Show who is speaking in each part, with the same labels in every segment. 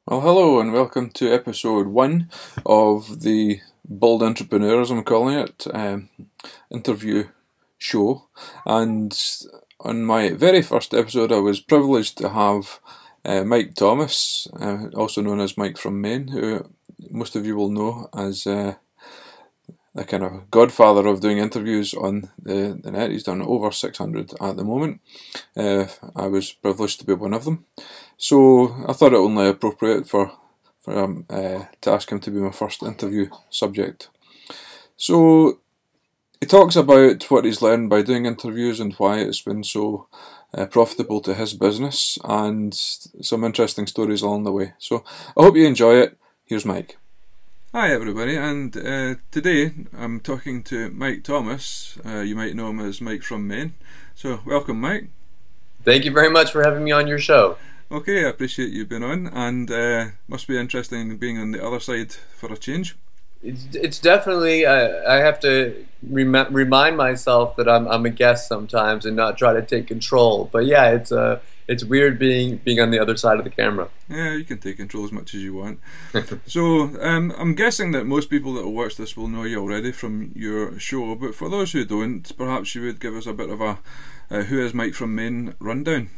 Speaker 1: Well, hello and welcome to episode 1 of the Bold Entrepreneur, as I'm calling it, interview show. And on my very first episode, I was privileged to have Mike Thomas, also known as Mike from Maine, who most of you will know as the kind of godfather of doing interviews on the net. He's done over 600 at the moment. I was privileged to be one of them. So I thought it only appropriate to ask him to be my first interview subject. So he talks about what he's learned by doing interviews and why it's been so profitable to his business, and some interesting stories along the way. So I hope you enjoy it. Here's Mike. Hi everybody, and today I'm talking to Mike Thomas. You might know him as Mike from Maine. So welcome, Mike.
Speaker 2: Thank you very much for having me on your show.
Speaker 1: Okay, I appreciate you being on, and must be interesting being on the other side for a change.
Speaker 2: It's definitely, I have to remind myself that I'm a guest sometimes and not try to take control. But yeah, it's weird being on the other side of the camera.
Speaker 1: Yeah, you can take control as much as you want. So I'm guessing that most people that will watch this will know you already from your show, but for those who don't, perhaps you would give us a bit of a Who is Mike from Maine rundown.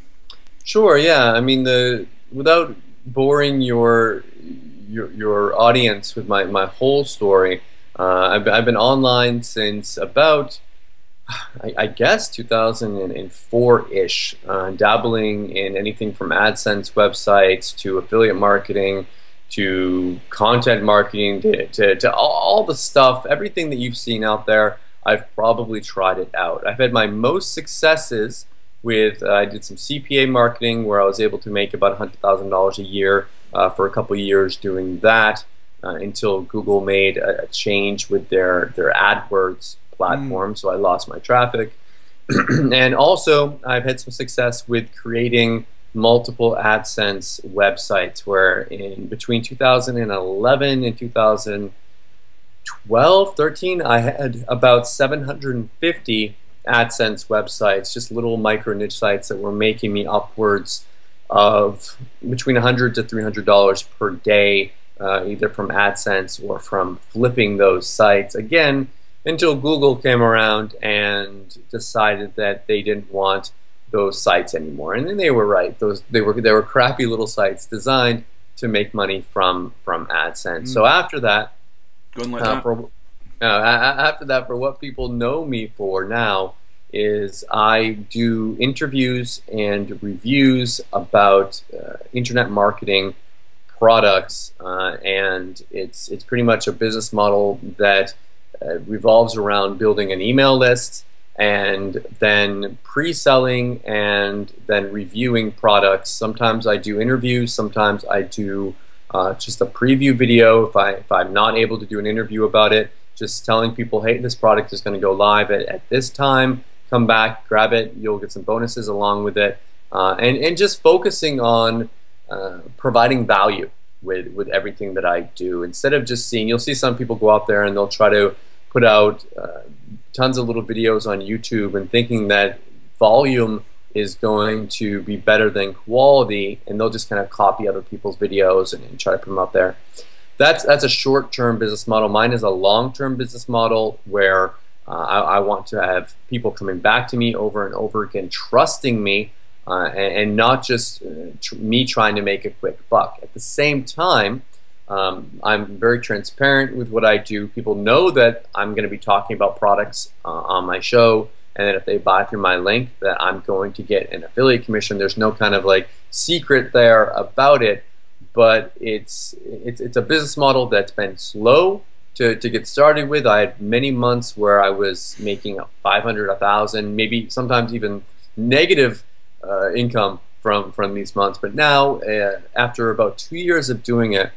Speaker 2: Sure, yeah. I mean, without boring your audience with my whole story, I've been online since about, I guess, 2004-ish, dabbling in anything from AdSense websites to affiliate marketing to content marketing to all the stuff, everything that you've seen out there. I've probably tried it out. I've had my most successes with, I did some CPA marketing where I was able to make about $100,000 a year for a couple of years doing that until Google made a change with their AdWords platform, so I lost my traffic. And also I've had some success with creating multiple AdSense websites where in between 2011 and 2012, 13, I had about 750 AdSense websites, just little micro niche sites that were making me upwards of between $100 to $300 per day, either from AdSense or from flipping those sites. Again, until Google came around and decided that they didn't want those sites anymore, and then they were right. They were crappy little sites designed to make money from AdSense. So after that, after that, for what people know me for now is I do interviews and reviews about internet marketing products, and it's pretty much a business model that revolves around building an email list and then pre-selling and then reviewing products. Sometimes I do interviews, sometimes I do just a preview video if I'm not able to do an interview about it. Just telling people, hey, this product is going to go live at this time. Come back, grab it. You'll get some bonuses along with it. And just focusing on providing value with everything that I do. Instead of just seeing, you'll see some people go out there and they'll try to put out tons of little videos on YouTube and thinking that volume is going to be better than quality, and they'll just kind of copy other people's videos and try to put them out there. That's a short-term business model. Mine is a long-term business model where I want to have people coming back to me over and over again, trusting me, and not just me trying to make a quick buck. At the same time, I'm very transparent with what I do. People know that I'm going to be talking about products on my show, and that if they buy through my link, that I'm going to get an affiliate commission. There's no kind of like secret there about it. But it's a business model that's been slow to get started with. I had many months where I was making $500, $1,000, maybe sometimes even negative income from these months. But now, after about 2 years of doing it,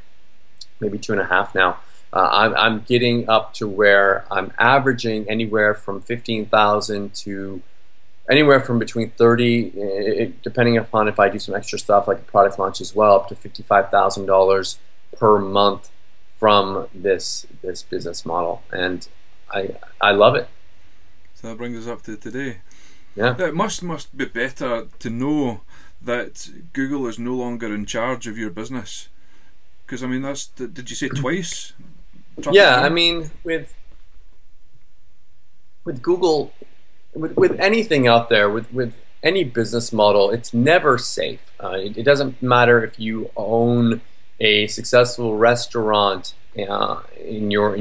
Speaker 2: maybe 2.5 now, I'm getting up to where I'm averaging anywhere from $15,000 to anywhere from between 30, depending upon if I do some extra stuff like a product launch as well, up to $55,000 per month from this business model, and I love it.
Speaker 1: So that brings us up to today.
Speaker 2: Yeah.
Speaker 1: It must be better to know that Google is no longer in charge of your business Because I mean, did you say twice? Traffic
Speaker 2: Yeah, I
Speaker 1: jam?
Speaker 2: mean, with Google, with anything out there, with any business model, it's never safe. It doesn't matter if you own a successful restaurant in your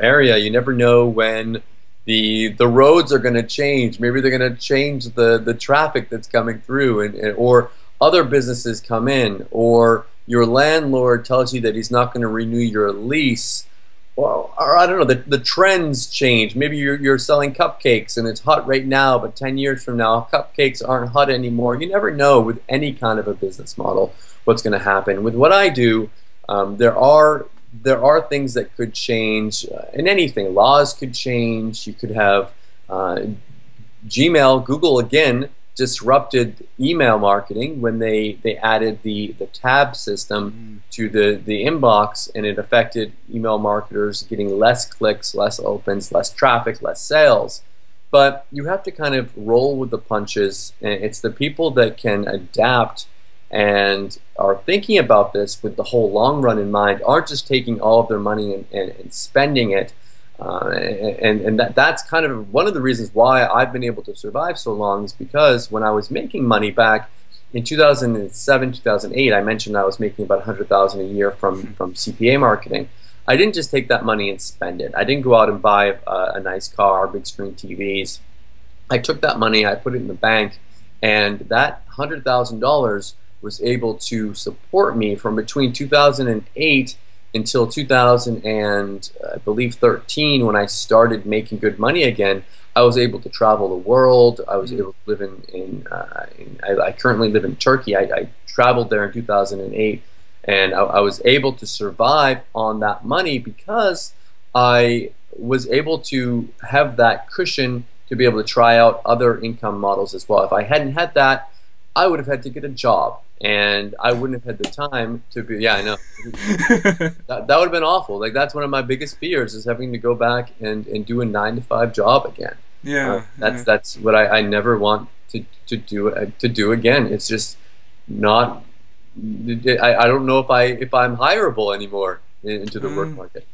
Speaker 2: area. You never know when the roads are going to change. Maybe they're going to change the traffic that's coming through, or other businesses come in, or your landlord tells you that he's not going to renew your lease. Or I don't know, the trends change. Maybe you're selling cupcakes and it's hot right now, but 10 years from now, cupcakes aren't hot anymore. You never know with any kind of a business model what's going to happen. With what I do, there are things that could change in anything. Laws could change. You could have Gmail, Google again disrupted email marketing when they added the tab system to the inbox, and it affected email marketers getting less clicks, less opens, less traffic, less sales. But you have to kind of roll with the punches, and it's the people that can adapt and are thinking about this with the whole long run in mind, aren't just taking all of their money and spending it. That's kind of one of the reasons why I've been able to survive so long, is because when I was making money back in 2007, 2008, I mentioned I was making about $100,000 a year from CPA marketing. I didn't just take that money and spend it. I didn't go out and buy a nice car, big screen TVs. I took that money, I put it in the bank, and that $100,000 was able to support me from between 2008 until 2000 and I believe 13, when I started making good money again. I was able to travel the world. I was able to live I currently live in Turkey. I traveled there in 2008, and I was able to survive on that money because I was able to have that cushion to be able to try out other income models as well. If I hadn't had that, I would have had to get a job, and I wouldn't have had the time to be. Yeah, I know. That would have been awful. Like, that's one of my biggest fears, is having to go back and do a 9-to-5 job again.
Speaker 1: Yeah,
Speaker 2: that's what I never want to do again. It's just not. I don't know if I'm hireable anymore into the work market.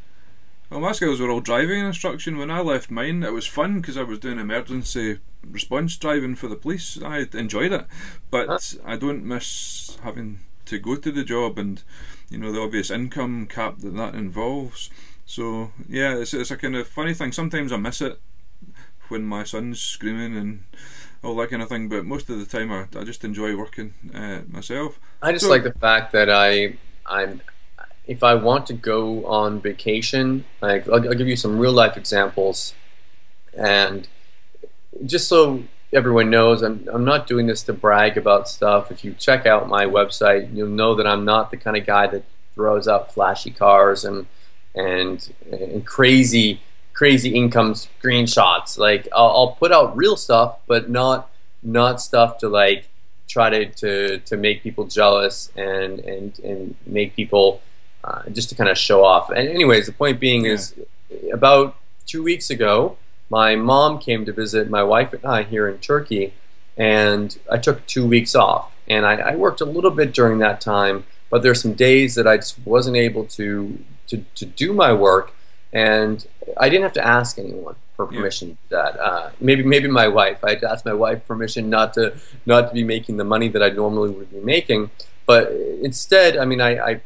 Speaker 1: Well, my skills were all driving instruction. When I left mine, it was fun because I was doing emergency response driving for the police. I enjoyed it, but I don't miss having to go to the job and, you know, the obvious income cap that involves. So yeah, it's a kind of funny thing. Sometimes I miss it when my son's screaming and all that kind of thing, but most of the time I just enjoy working myself.
Speaker 2: I just like the fact that I'm if I want to go on vacation, like I'll give you some real life examples, and just so everyone knows, I'm not doing this to brag about stuff. If you check out my website, you'll know that I'm not the kind of guy that throws out flashy cars and crazy income screenshots. Like, I'll put out real stuff, but not stuff to like try to make people jealous and make people just to kind of show off. And anyways, the point being is, about 2 weeks ago, my mom came to visit my wife and I here in Turkey, and I took 2 weeks off. And I worked a little bit during that time, but there's some days that I just wasn't able to do my work, and I didn't have to ask anyone for permission to do that. Maybe my wife. I had to ask my wife permission not to be making the money that I normally would be making. But instead, I mean, I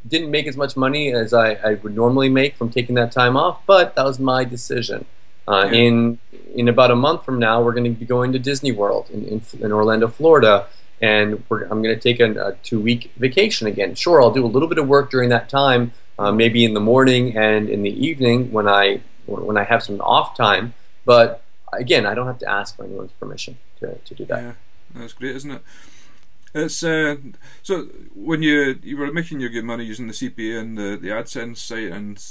Speaker 2: didn't make as much money as I would normally make from taking that time off, but that was my decision. In about a month from now, we're going to be going to Disney World in Orlando, Florida, and I'm going to take a 2-week vacation again. Sure, I'll do a little bit of work during that time, maybe in the morning and in the evening when I have some off time. But again, I don't have to ask for anyone's permission to do that.
Speaker 1: Yeah, that's great, isn't it? It's so when you were making your good money using the CPA and the AdSense site, and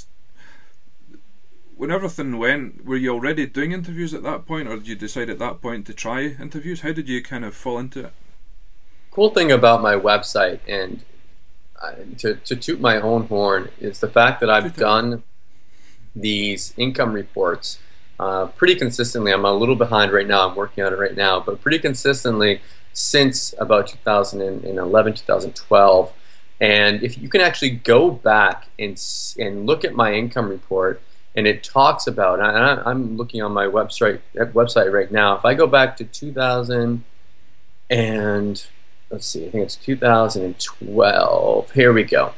Speaker 1: when everything went, were you already doing interviews at that point, or did you decide at that point to try interviews? How did you kind of fall into it?
Speaker 2: Cool thing about my website, and to toot my own horn, is the fact that I've done these income reports pretty consistently. I'm a little behind right now. I'm working on it right now, but pretty consistently since about 2011, 2012. And if you can actually go back and look at my income report, and it talks about, and I'm looking on my website right now. If I go back to 2000 and let's see, I think it's 2012. Here we go.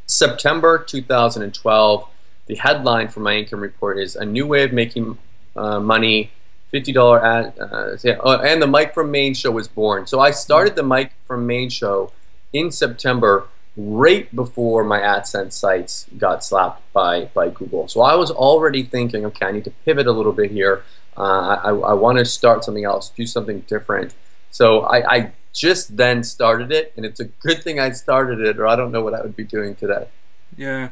Speaker 2: September 2012. The headline for my income report is "A New Way of Making Money." $50 ad, and the Mike from Maine show was born. So I started the Mike from Maine show in September, right before my AdSense sites got slapped by Google. So I was already thinking, okay, I need to pivot a little bit here. I want to start something else, do something different. So I just then started it, and it's a good thing I started it, or I don't know what I would be doing today.
Speaker 1: Yeah.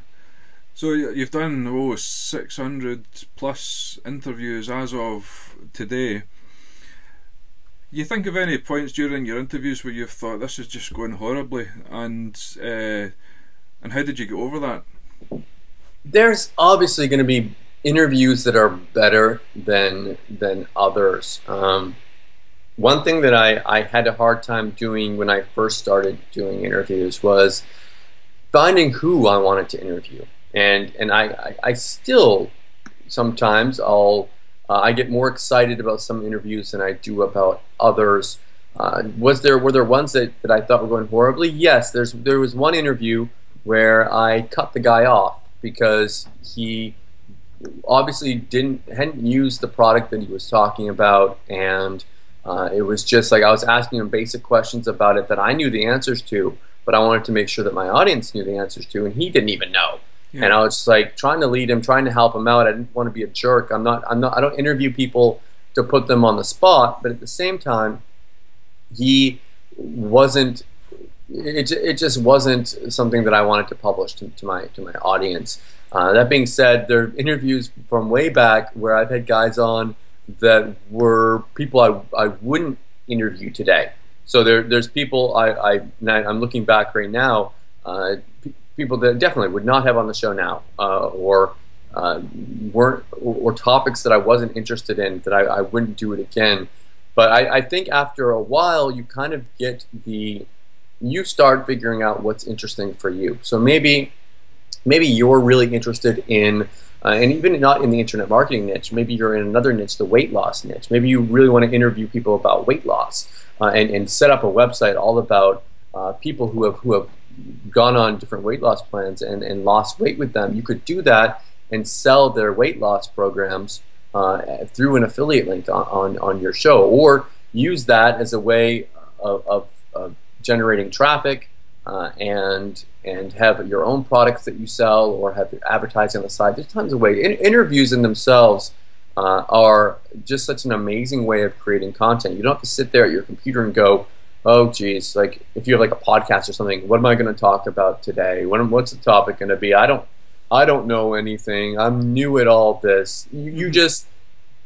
Speaker 1: So you've done 600 plus interviews as of today. You think of any points during your interviews where you've thought this is just going horribly, and how did you get over that?
Speaker 2: There's obviously going to be interviews that are better than others. One thing that I had a hard time doing when I first started doing interviews was finding who I wanted to interview. And I still sometimes I get more excited about some interviews than I do about others. Were there ones that I thought were going horribly? Yes, there was one interview where I cut the guy off because he obviously hadn't used the product that he was talking about, and it was just like I was asking him basic questions about it that I knew the answers to, but I wanted to make sure that my audience knew the answers to, and he didn't even know. Yeah. And I was just like trying to lead him, trying to help him out. I didn't want to be a jerk. I don't interview people to put them on the spot, but at the same time, he wasn't. It just wasn't something that I wanted to publish to my audience. That being said, there are interviews from way back where I've had guys on that were people I wouldn't interview today. So there's people I'm looking back right now. People that definitely would not have on the show now, or topics that I wasn't interested in, that I wouldn't do it again. But I think after a while you kind of you start figuring out what's interesting for you. So maybe you're really interested in, and even not in the internet marketing niche, maybe you're in another niche, the weight loss niche. Maybe you really want to interview people about weight loss, and set up a website all about people who have gone on different weight loss plans and lost weight with them. You could do that and sell their weight loss programs through an affiliate link on your show, or use that as a way of generating traffic and have your own products that you sell, or have advertising on the side. There's tons of ways. Interviews in themselves are just such an amazing way of creating content. You don't have to sit there at your computer and go, oh geez, like if you have like a podcast or something, what am I going to talk about today? What's the topic going to be? I don't know anything. I'm new at all this. You just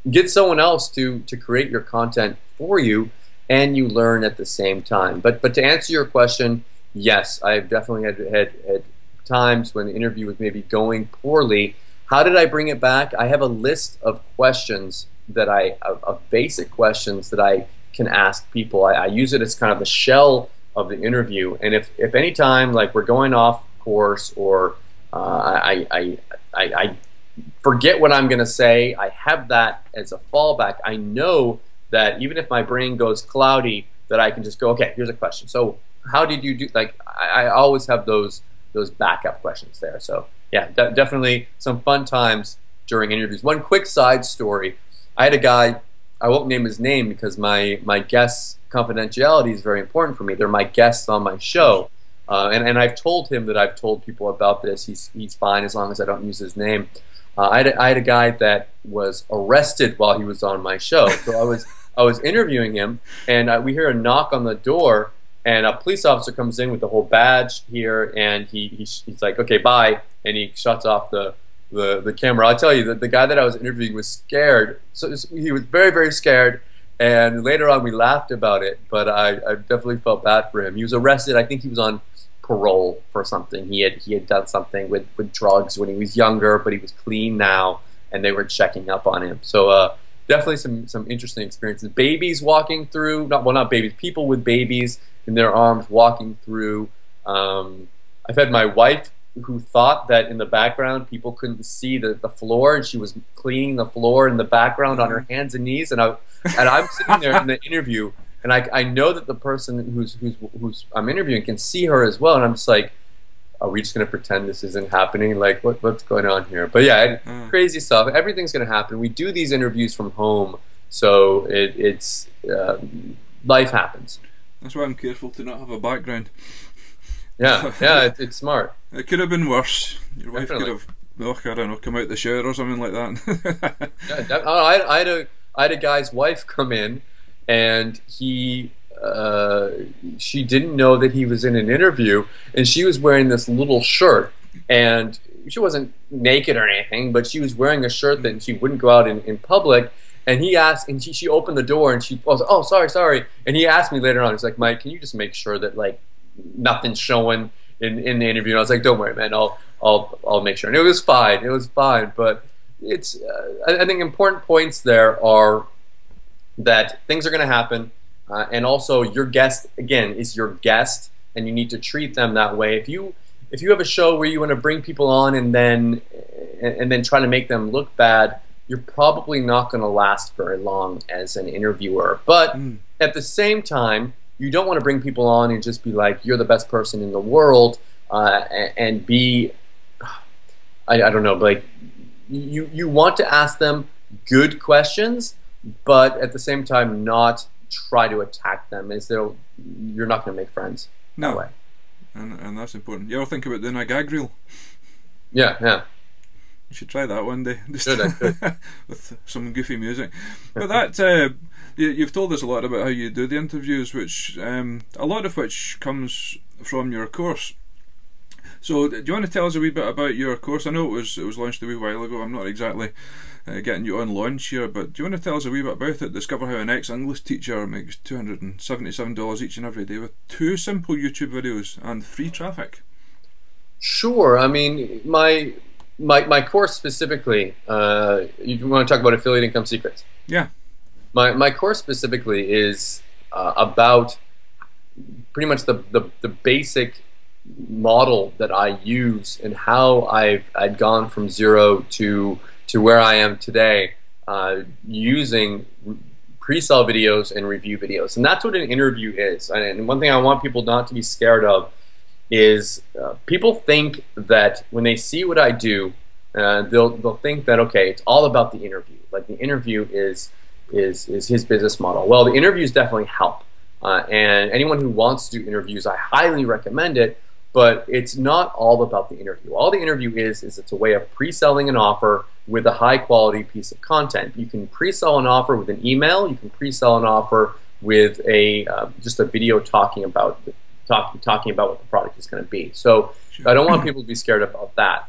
Speaker 2: get someone else to create your content for you, and you learn at the same time. But to answer your question, yes, I've definitely had times when the interview was maybe going poorly. How did I bring it back? I have a list of questions of basic questions that I can ask people. I use it as kind of the shell of the interview, and if any time like we're going off course, or I forget what I'm going to say, I have that as a fallback. I know that even if my brain goes cloudy, that I can just go, okay, here's a question. So how did you do? Like I always have those backup questions there. So yeah, definitely some fun times during interviews. One quick side story: I had a guy. I won't name his name because my guests' confidentiality is very important for me. They're my guests on my show, and I've told him that I've told people about this. He's fine as long as I don't use his name. I had a guy that was arrested while he was on my show. So I was interviewing him, and we hear a knock on the door, and a police officer comes in with the whole badge here, and he's like, okay, bye, and he shuts off the camera. I'll tell you that the guy that I was interviewing was scared. So he was very, very scared, and later on we laughed about it, but I definitely felt bad for him. He was arrested. I think he was on parole for something. He had done something with drugs when he was younger, but he was clean now, and they were checking up on him. So definitely some interesting experiences. Babies walking through, not babies, people with babies in their arms walking through I've had my wife who thought that in the background people couldn't see the floor, and she was cleaning the floor in the background on her hands and knees, and I'm sitting there in the interview, and I know that the person who's I'm interviewing can see her as well, and I'm just like, are we just gonna pretend this isn't happening? Like, what's going on here? But yeah, crazy stuff. Everything's gonna happen. We do these interviews from home, so it's life happens.
Speaker 1: That's why I'm careful to not have a background.
Speaker 2: Yeah, yeah, it's smart.
Speaker 1: It could have been worse. Your wife
Speaker 2: Definitely.
Speaker 1: could have, I don't know, come out the shower or something like that.
Speaker 2: Yeah, I had a guy's wife come in, and she didn't know that he was in an interview, and she was wearing this little shirt, and she wasn't naked or anything, but she was wearing a shirt that she wouldn't go out in public. And he asked, and she opened the door, and she was, oh, sorry. And he asked me later on, he's like, Mike, can you just make sure that like nothing's showing in the interview? And I was like, don't worry, man, I'll make sure. And it was fine. But it's I think important points there are that things are going to happen, and also your guest again is your guest, and you need to treat them that way. If you have a show where you want to bring people on and then try to make them look bad, you're probably not going to last very long as an interviewer. But at the same time, you don't want to bring people on and just be like, you're the best person in the world, and be, I don't know, like you want to ask them good questions, but at the same time not try to attack them, as though you're not going to make friends that way.
Speaker 1: And that's important. You ever think about doing a gag reel?
Speaker 2: Yeah.
Speaker 1: You should try that one day.
Speaker 2: Should I could.
Speaker 1: With some goofy music. But that you've told us a lot about how you do the interviews, which a lot of which comes from your course. So do you want to tell us a wee bit about your course? I know it was launched a wee while ago. I'm not exactly getting you on launch here, but do you want to tell us a wee bit about it? Discover how an ex-English teacher makes $277 each and every day with 2 simple YouTube videos and free traffic.
Speaker 2: Sure. I mean, my course specifically, you want to talk about affiliate income secrets?
Speaker 1: Yeah.
Speaker 2: My course specifically is about pretty much the basic model that I use and how I'd gone from zero to where I am today, using pre-sell videos and review videos. And that's what an interview is. And one thing I want people not to be scared of is people think that when they see what I do, they'll think that, okay, it's all about the interview. Like the interview is his business model. Well, the interviews definitely help. And anyone who wants to do interviews, I highly recommend it, but it's not all about the interview. All the interview is it's a way of pre-selling an offer with a high quality piece of content. You can pre-sell an offer with an email, you can pre-sell an offer with just a video talking about what the product is going to be. So I don't want people to be scared about that.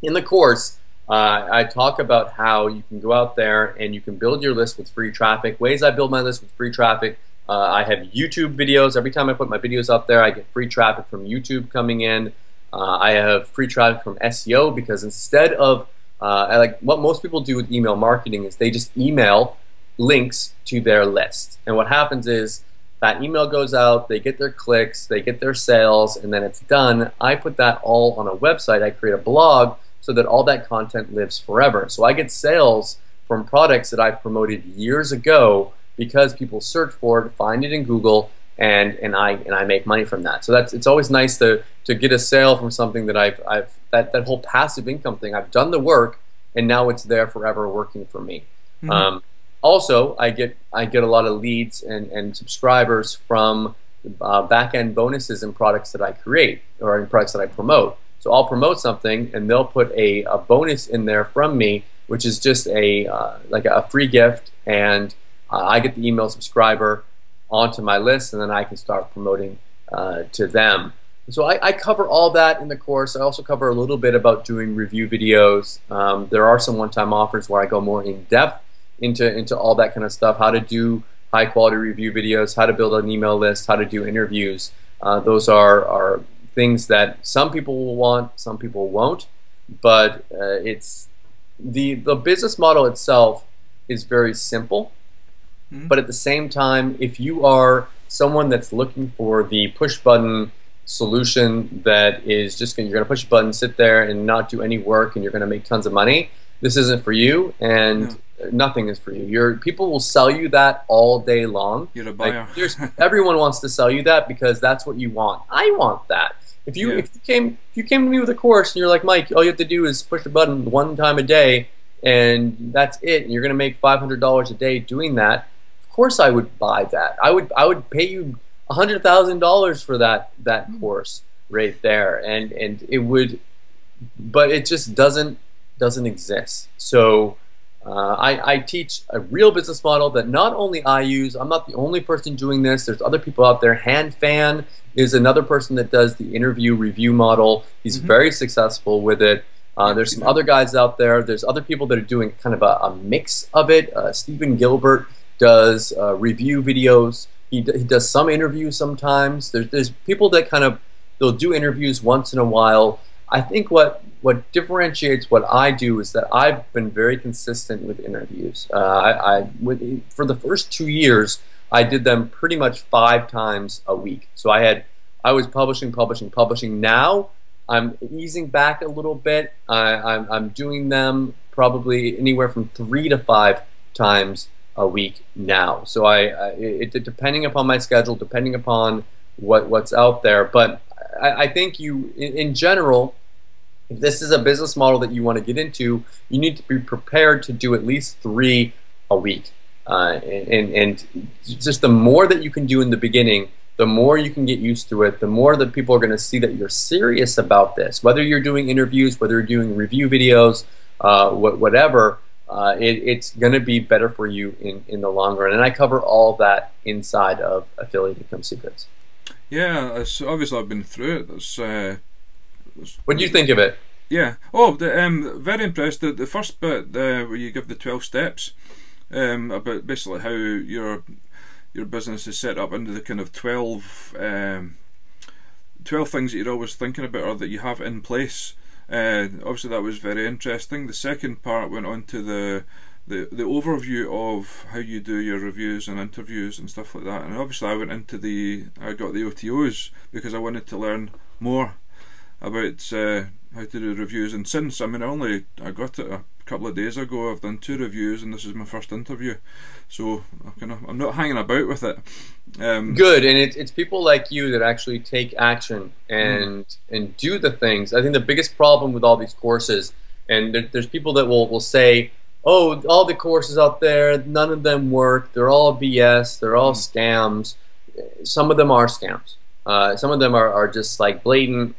Speaker 2: In the course, I talk about how you can go out there and you can build your list with free traffic. Ways I build my list with free traffic. I have YouTube videos. Every time I put my videos up there, I get free traffic from YouTube coming in. I have free traffic from SEO, because instead of like what most people do with email marketing is they just email links to their list. And what happens is that email goes out, they get their clicks, they get their sales, and then it's done. I put that all on a website. I create a blog so that all that content lives forever. So I get sales from products that I've promoted years ago because people search for it, find it in Google, and I make money from that. So it's always nice to get a sale from something that that whole passive income thing. I've done the work, and now it's there forever working for me. Mm-hmm. Also, I get a lot of leads and subscribers from back-end bonuses in products that I create or in products that I promote. So I'll promote something, and they'll put a bonus in there from me, which is just like a free gift, and I get the email subscriber onto my list, and then I can start promoting to them. So I cover all that in the course. I also cover a little bit about doing review videos. There are some one-time offers where I go more in depth into all that kind of stuff, how to do high-quality review videos, how to build an email list, how to do interviews. Those are things that some people will want, some people won't, but it's the business model itself is very simple. Mm-hmm. But at the same time, if you are someone that's looking for the push button solution that is just you're going to push a button, sit there, and not do any work, and you're going to make tons of money. This isn't for you, and nothing is for you. People will sell you that all day long.
Speaker 1: You're a buyer.
Speaker 2: Like, everyone wants to sell you that because that's what you want. I want that. If you came to me with a course and you're like, Mike, all you have to do is push a button one time a day, and that's it, and you're going to make $500 a day doing that, of course I would buy that. I would pay you $100,000 for that course right there, and it would, but it just doesn't exist. So I teach a real business model that not only I use. I'm not the only person doing this. There's other people out there. HandFan is another person that does the interview review model. He's very successful with it. There's some other guys out there. There's other people that are doing kind of a mix of it. Stephen Gilbert does review videos. He does some interviews sometimes. There's people that they'll do interviews once in a while. I think what differentiates what I do is that I've been very consistent with interviews. For the first 2 years, I did them pretty much 5 times a week. So I was publishing. Now I'm easing back a little bit. I'm doing them probably anywhere from 3 to 5 times a week now. So depending upon my schedule, depending upon what's out there. But I think in general, if this is a business model that you want to get into, you need to be prepared to do at least 3 a week. And just the more that you can do in the beginning, the more you can get used to it, the more that people are going to see that you're serious about this. Whether you're doing interviews, whether you're doing review videos, whatever, it's going to be better for you in the long run. And I cover all that inside of Affiliate Income Secrets.
Speaker 1: Yeah, obviously I've been through it.
Speaker 2: What do you think of it?
Speaker 1: Yeah. Oh, very impressed. The first bit where you give the 12 steps about basically how your business is set up into the kind of 12 things that you're always thinking about or that you have in place. Obviously that was very interesting. The second part went on to the overview of how you do your reviews and interviews and stuff like that. And obviously I got the OTOs because I wanted to learn more about how to do reviews. And since, I got it a couple of days ago, I've done 2 reviews and this is my first interview. So I'm not hanging about with it.
Speaker 2: Good, and it's people like you that actually take action and do the things. I think the biggest problem with all these courses, and there's people that will say, oh, all the courses out there, none of them work, they're all BS, they're all scams. Some of them are scams. Some of them are just like blatant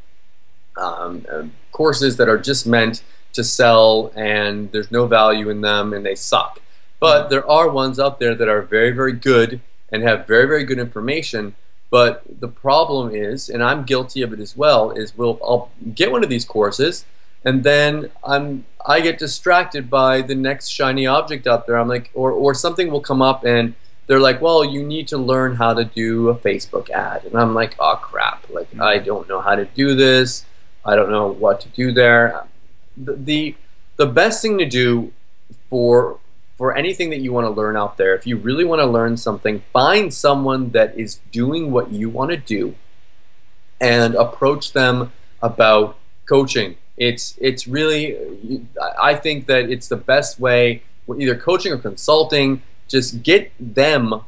Speaker 2: courses that are just meant to sell, and there's no value in them, and they suck. But there are ones out there that are very, very good and have very, very good information. But the problem is, and I'm guilty of it as well, is I'll get one of these courses, and then I get distracted by the next shiny object out there. I'm like, or something will come up, and they're like, well, you need to learn how to do a Facebook ad, and I'm like, oh crap! Like I don't know how to do this. I don't know what to do there. The best thing to do for anything that you want to learn out there, if you really want to learn something, find someone that is doing what you want to do and approach them about coaching. It's really, I think that it's the best way, either coaching or consulting. Just get their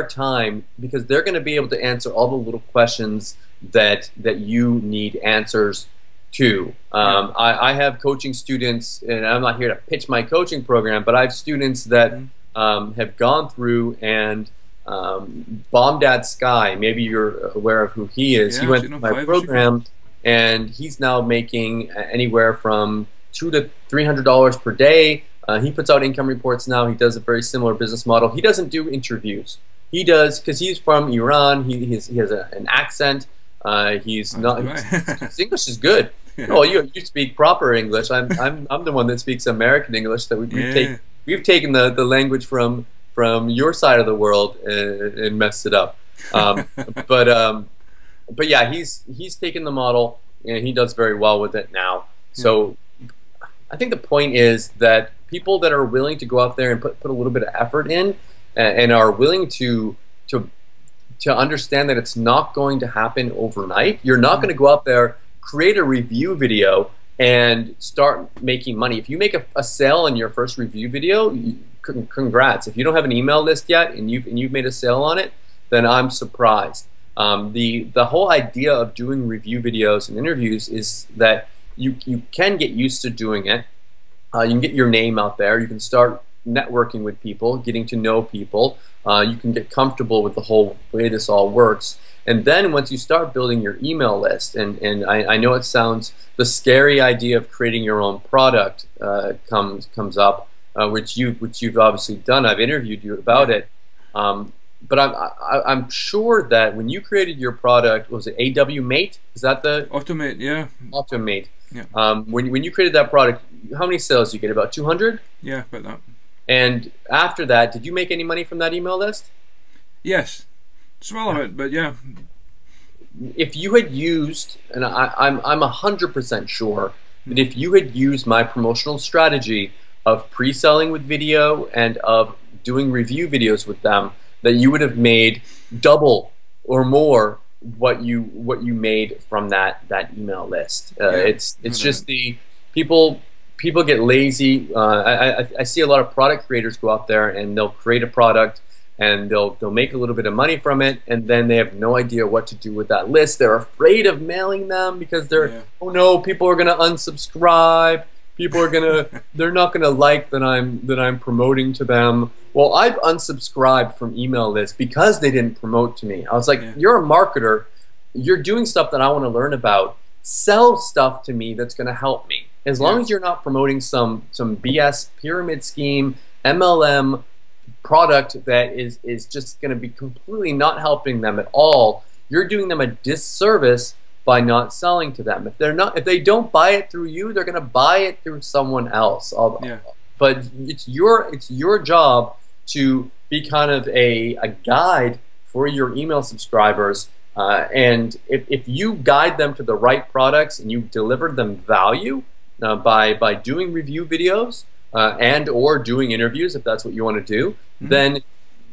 Speaker 2: time, because they're going to be able to answer all the little questions that you need answers to. I have coaching students, and I'm not here to pitch my coaching program, but I have students that have gone through, and Bombdad Sky, maybe you're aware of who he is.
Speaker 1: Yeah,
Speaker 2: he went through my program, and he's now making anywhere from $200 to $300 per day. He puts out income reports now. He does a very similar business model. He doesn't do interviews. He does, because he's from Iran. He has an accent. His English is good.
Speaker 1: Yeah.
Speaker 2: Oh, you speak proper English. I'm the one that speaks American English. That we've taken the language from your side of the world and messed it up. But yeah, he's taken the model, and he does very well with it now. So I think the point is that people that are willing to go out there and put a little bit of effort in, and are willing to to understand that it's not going to happen overnight. You're not going to go out there, create a review video, and start making money. If you make a sale in your first review video, congrats. If you don't have an email list yet and you've made a sale on it, then I'm surprised. The whole idea of doing review videos and interviews is that you can get used to doing it. You can get your name out there. You can start networking with people, getting to know people. You can get comfortable with the whole way this all works. And then once you start building your email list, and I know it sounds, the scary idea of creating your own product comes up, which you've obviously done. I've interviewed you about it. But I'm sure that when you created your product, was it AW Mate? Is that the
Speaker 1: Automate? Yeah.
Speaker 2: Automate.
Speaker 1: Yeah.
Speaker 2: When you created that product, how many sales did you get? About 200?
Speaker 1: Yeah, about that.
Speaker 2: And after that, did you make any money from that email list?
Speaker 1: Yes, small amount, but yeah.
Speaker 2: If you had used, and I'm 100% sure that if you had used my promotional strategy of pre-selling with video and of doing review videos with them, that you would have made double or more what you made from that email list. It's just the people get lazy. I see a lot of product creators go out there and they'll create a product and they'll make a little bit of money from it, and then they have no idea what to do with that list. They're afraid of mailing them because oh no, people are gonna unsubscribe. People are they're not gonna like that I'm promoting to them. Well, I've unsubscribed from email lists because they didn't promote to me. I was like, you're a marketer. You're doing stuff that I want to learn about. Sell stuff to me that's gonna help me. As long as you're not promoting some BS pyramid scheme, MLM product that is just going to be completely not helping them at all, you're doing them a disservice by not selling to them. If they don't buy it through you, they're going to buy it through someone else. But it's your job to be kind of a guide for your email subscribers. And if you guide them to the right products and you deliver them value by doing review videos and or doing interviews, if that's what you want to do, then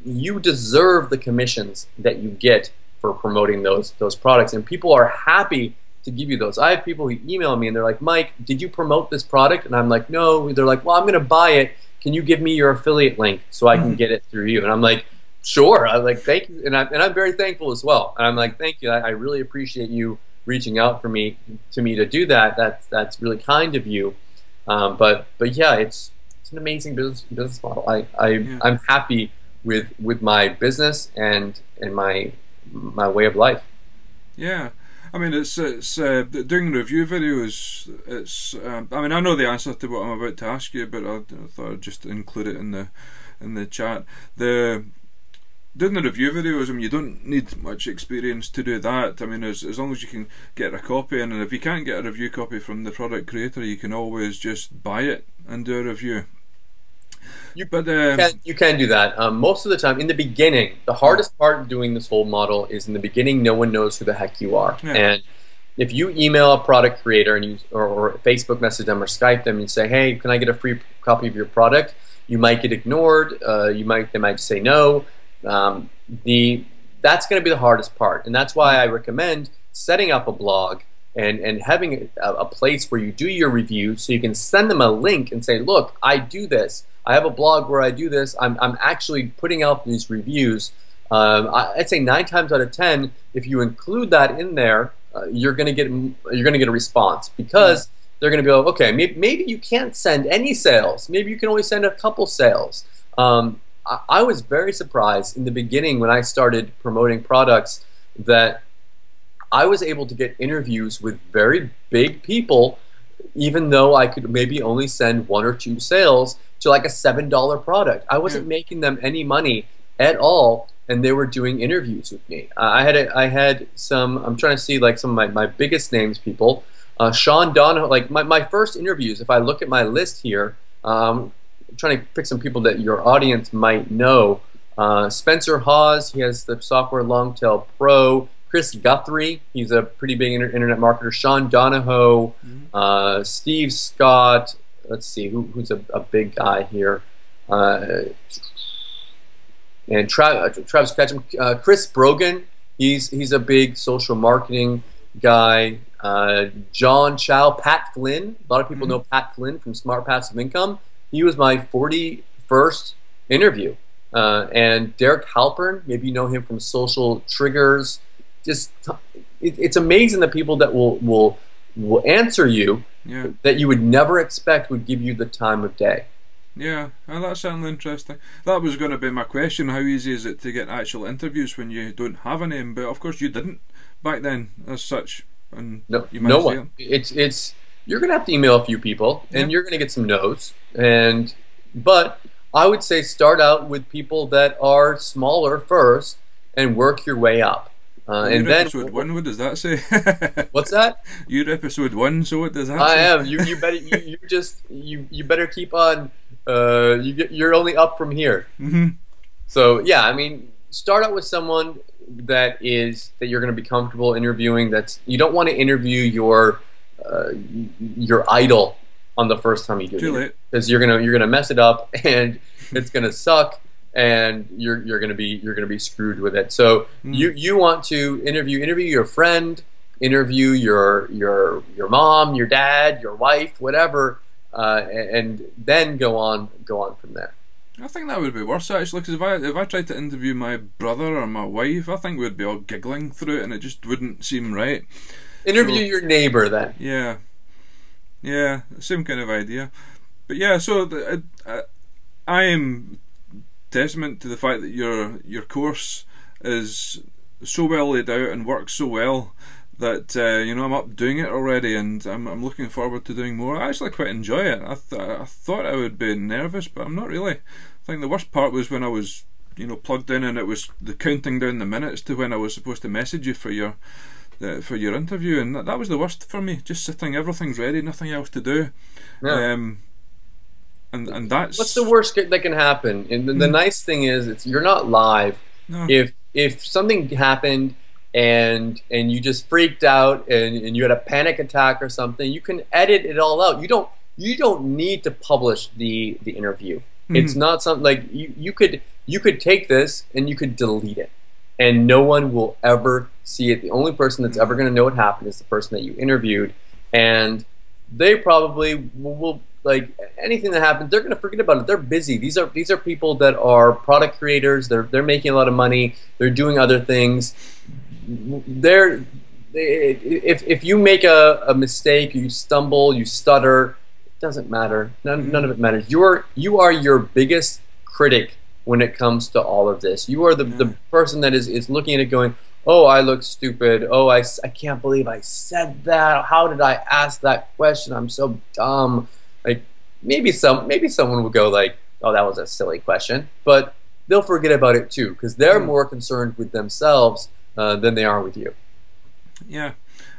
Speaker 2: you deserve the commissions that you get for promoting those products. And people are happy to give you those. I have people who email me and they're like, Mike, did you promote this product? And I'm like, no. They're like, well, I'm going to buy it. Can you give me your affiliate link so I can get it through you? And I'm like, sure. I'm like, thank you. And I'm very thankful as well. And I'm like, thank you. I really appreciate you reaching out to me to do that. That's really kind of you. But yeah, it's an amazing business model. I'm happy with my business and my way of life.
Speaker 1: Yeah, I mean it's doing review videos. I mean I know the answer to what I'm about to ask you, but I thought I'd just include it in the chat. Doing the review videos, I mean, you don't need much experience to do that. I mean, as long as you can get a copy, and if you can't get a review copy from the product creator, you can always just buy it and do a review. You can
Speaker 2: do that. Most of the time, in the beginning, the hardest part of doing this whole model is in the beginning, no one knows who the heck you are. Yeah. And if you email a product creator and or Facebook message them or Skype them and say, hey, can I get a free copy of your product? You might get ignored. They might say no. That's going to be the hardest part, and that's why I recommend setting up a blog and having a place where you do your reviews, so you can send them a link and say, look, I do this. I have a blog where I do this. I'm actually putting out these reviews. I'd say 9 times out of 10, if you include that in there, you're going to get a response, because they're going to be like, okay, maybe you can't send any sales. Maybe you can only send a couple sales. I was very surprised in the beginning when I started promoting products that I was able to get interviews with very big people, even though I could maybe only send 1 or 2 sales to like a $7 product. I wasn't making them any money at all, and they were doing interviews with me. I had some, I'm trying to see like some of my biggest names people. Sean Donahoe, like my first interviews, if I look at my list here, I'm trying to pick some people that your audience might know. Spencer Hawes, he has the Software Longtail Pro. Chris Guthrie, he's a pretty big internet marketer. Sean Donahoe, Steve Scott. Let's see, who's a big guy here. and Travis Ketchum, Chris Brogan. He's a big social marketing guy. John Chow, Pat Flynn. A lot of people know Pat Flynn from Smart Passive Income. He was my 41st interview. And Derek Halpern, maybe you know him from Social Triggers. Just it's amazing the people that will answer you that you would never expect would give you the time of day.
Speaker 1: Yeah, well, that's certainly interesting. That was going to be my question. How easy is it to get actual interviews when you don't have a name? But of course you didn't back then as such. And
Speaker 2: no,
Speaker 1: you
Speaker 2: no one. It's you're going to have to email a few people, and you're going to get some no's. But I would say start out with people that are smaller first and work your way up. And then
Speaker 1: episode 1, what does that say?
Speaker 2: What's that?
Speaker 1: You're episode 1, so what does that say?
Speaker 2: I am. You better you better keep on. You're only up from here. So yeah, I mean, start out with someone that you're going to be comfortable interviewing. You don't want to interview your idol on the first time you do it.
Speaker 1: Too late.
Speaker 2: Because you're gonna mess it up and it's gonna suck and you're gonna be screwed with it. So you want to interview your friend, interview your mom, your dad, your wife, whatever, and then go on from there.
Speaker 1: I think that would be worse actually, because if I tried to interview my brother or my wife, I think we'd be all giggling through it and it just wouldn't seem right.
Speaker 2: Interview your neighbor then.
Speaker 1: Yeah. Yeah, same kind of idea. But yeah, so I am testament to the fact that your course is so well laid out and works so well that I'm up doing it already, and I'm looking forward to doing more. I actually quite enjoy it. I thought I would be nervous, but I'm not really. I think the worst part was when I was plugged in and it was the counting down the minutes to when I was supposed to message you for your interview, and that was the worst for me. Just sitting, everything's ready, nothing else to do.
Speaker 2: Yeah.
Speaker 1: And that's
Speaker 2: what's the worst that can happen. And the nice thing is, you're not live.
Speaker 1: No.
Speaker 2: If something happened and you just freaked out and you had a panic attack or something, you can edit it all out. You don't need to publish the interview. It's not something like you could take this and you could delete it, and no one will ever see it. The only person that's ever going to know what happened is the person that you interviewed, and they probably will like anything that happens, they're going to forget about it. They're busy. These are people that are product creators. They're making a lot of money. They're doing other things. If you make a mistake, you stumble, you stutter, it doesn't matter. None of it matters. You are your biggest critic when it comes to all of this. You are the person that is looking at it going, oh, I look stupid. Oh, I can't believe I said that. How did I ask that question? I'm so dumb. Like maybe someone will go like, oh, that was a silly question, but they'll forget about it too because they're more concerned with themselves than they are with you.
Speaker 1: Yeah,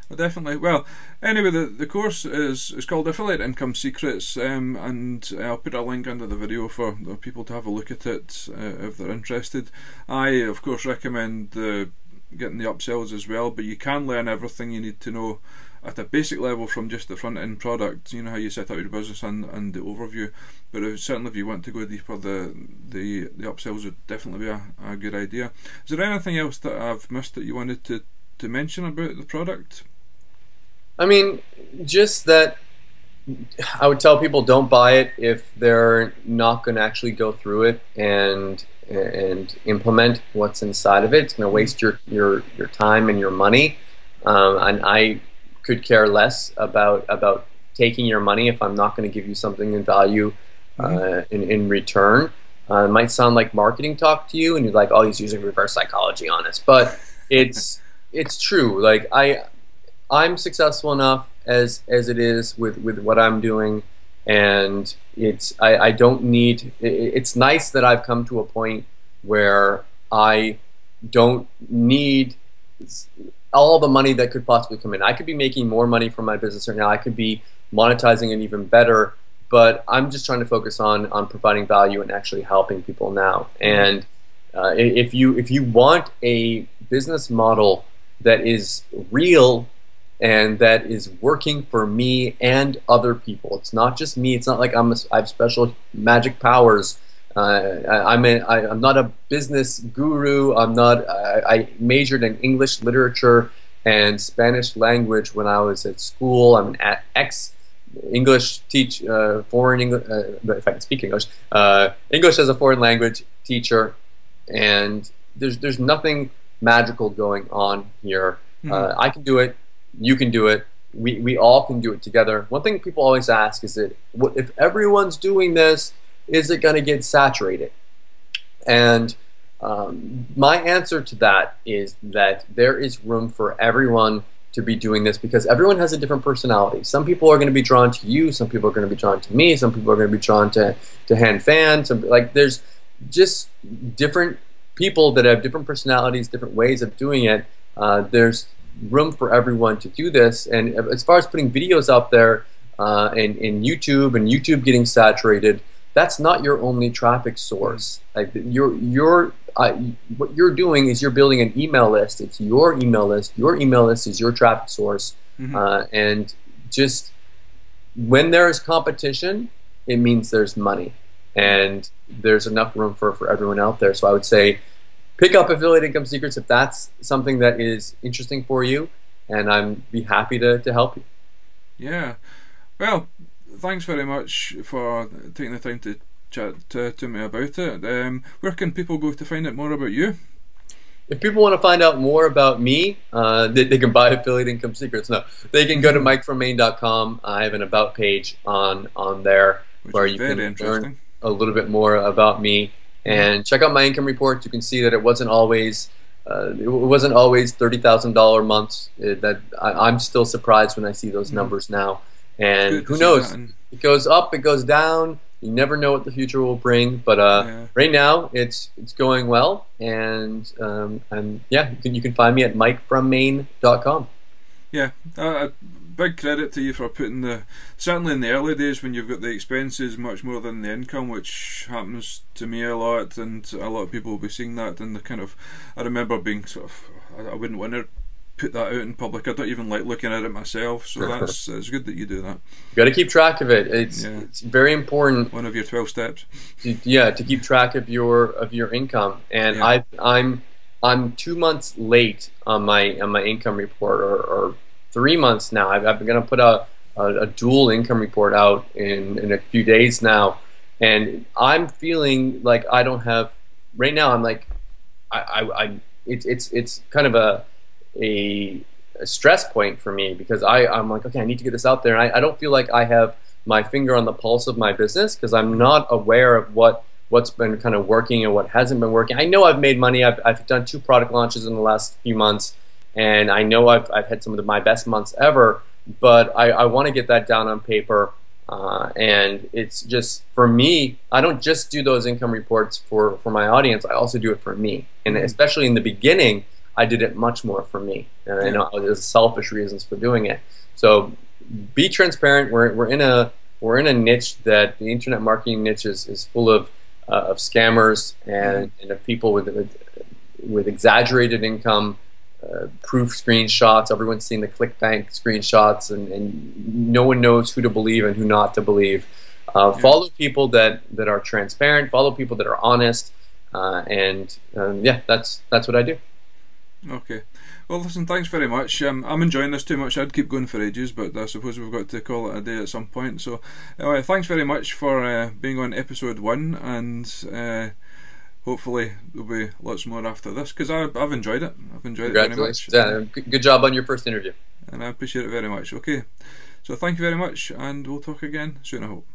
Speaker 1: well, definitely. Well, anyway, the course is called Affiliate Income Secrets, and I'll put a link under the video for people to have a look at it if they're interested. I, of course, recommend getting the upsells as well, but you can learn everything you need to know at a basic level from just the front end product, how you set up your business and the overview. But certainly if you want to go deeper, the upsells would definitely be a good idea. Is there anything else that I've missed that you wanted to mention about the product?
Speaker 2: I mean, just that I would tell people don't buy it if they're not going to actually go through it and implement what's inside of it. It's going to waste your time and your money, and I could care less about taking your money if I'm not going to give you something in value in return. It might sound like marketing talk to you, and you're like, oh, he's using reverse psychology on us, but it's true. Like I'm successful enough as it is with what I'm doing, and I don't need. It's nice that I've come to a point where I don't need all the money that could possibly come in. I could be making more money from my business right now. I could be monetizing it even better, but I'm just trying to focus on providing value and actually helping people now. And if you want a business model that is real and that is working for me and other people, it's not just me. It's not like I have special magic powers. I'm not a business guru. I majored in English literature and Spanish language when I was at school. I'm an ex English foreign English, if I can speak English, English as a foreign language teacher, and there's nothing magical going on here. I can do it. You can do it. We all can do it together. One thing people always ask is that if everyone's doing this, is it going to get saturated? And my answer to that is that there is room for everyone to be doing this, because everyone has a different personality. Some people are going to be drawn to you. Some people are going to be drawn to me. Some people are going to be drawn to Han Fan. There's just different people that have different personalities, different ways of doing it. There's room for everyone to do this. And as far as putting videos out there in YouTube and YouTube getting saturated, that's not your only traffic source. Like what you're doing is you're building an email list. It's your email list. Your email list is your traffic source. And just when there is competition, it means there's money, and there's enough room for everyone out there. So I would say pick up Affiliate Income Secrets if that's something that is interesting for you, and I'd be happy to help you.
Speaker 1: Yeah. Well, thanks very much for taking the time to chat to me about it. Where can people go to find out more about you?
Speaker 2: If people want to find out more about me, they can buy Affiliate Income Secrets. No, they can go to MikeFromMaine.com. I have an about page on there where you can learn a little bit more about me, and check out my income reports. You can see that it wasn't always $30,000 months. I'm still surprised when I see those numbers now. And who knows? It goes up, it goes down. You never know what the future will bring. But right now, it's going well. And yeah, you can find me at MikeFromMaine.com.
Speaker 1: Yeah, big credit to you for putting certainly in the early days when you've got the expenses much more than the income, which happens to me a lot, and a lot of people will be seeing that. And I remember being I wouldn't want to put that out in public. I don't even like looking at it myself, so it's good that you do that.
Speaker 2: You got to keep track of it. It's very important.
Speaker 1: One of your 12 steps.
Speaker 2: To keep track of your income. And I'm 2 months late on my income report, or 3 months now. I'm going to put a dual income report out in a few days now, and I'm feeling like I don't have right now. I'm like it's kind of a stress point for me, because I'm like, okay, I need to get this out there, and I don't feel like I have my finger on the pulse of my business, because I'm not aware of what's been kind of working and what hasn't been working. I know I've made money. I've done 2 product launches in the last few months, and I know I've had some of my best months ever, but I want to get that down on paper. And it's just, for me, I don't just do those income reports for my audience. I also do it for me, and especially in the beginning, I did it much more for me, and I know there's selfish reasons for doing it. So be transparent. We're in a niche that the internet marketing niche is full of scammers and of people with exaggerated income, proof screenshots. Everyone's seen the ClickBank screenshots, and no one knows who to believe and who not to believe. Follow people that are transparent. Follow people that are honest, and yeah, that's what I do.
Speaker 1: Okay. Well, listen, thanks very much. I'm enjoying this too much. I'd keep going for ages, but I suppose we've got to call it a day at some point. So, thanks very much for being on episode 1, and hopefully there'll be lots more after this, because I've enjoyed it. I've enjoyed it very much.
Speaker 2: Good job on your first interview.
Speaker 1: And I appreciate it very much. Okay. So thank you very much, and we'll talk again soon, I hope.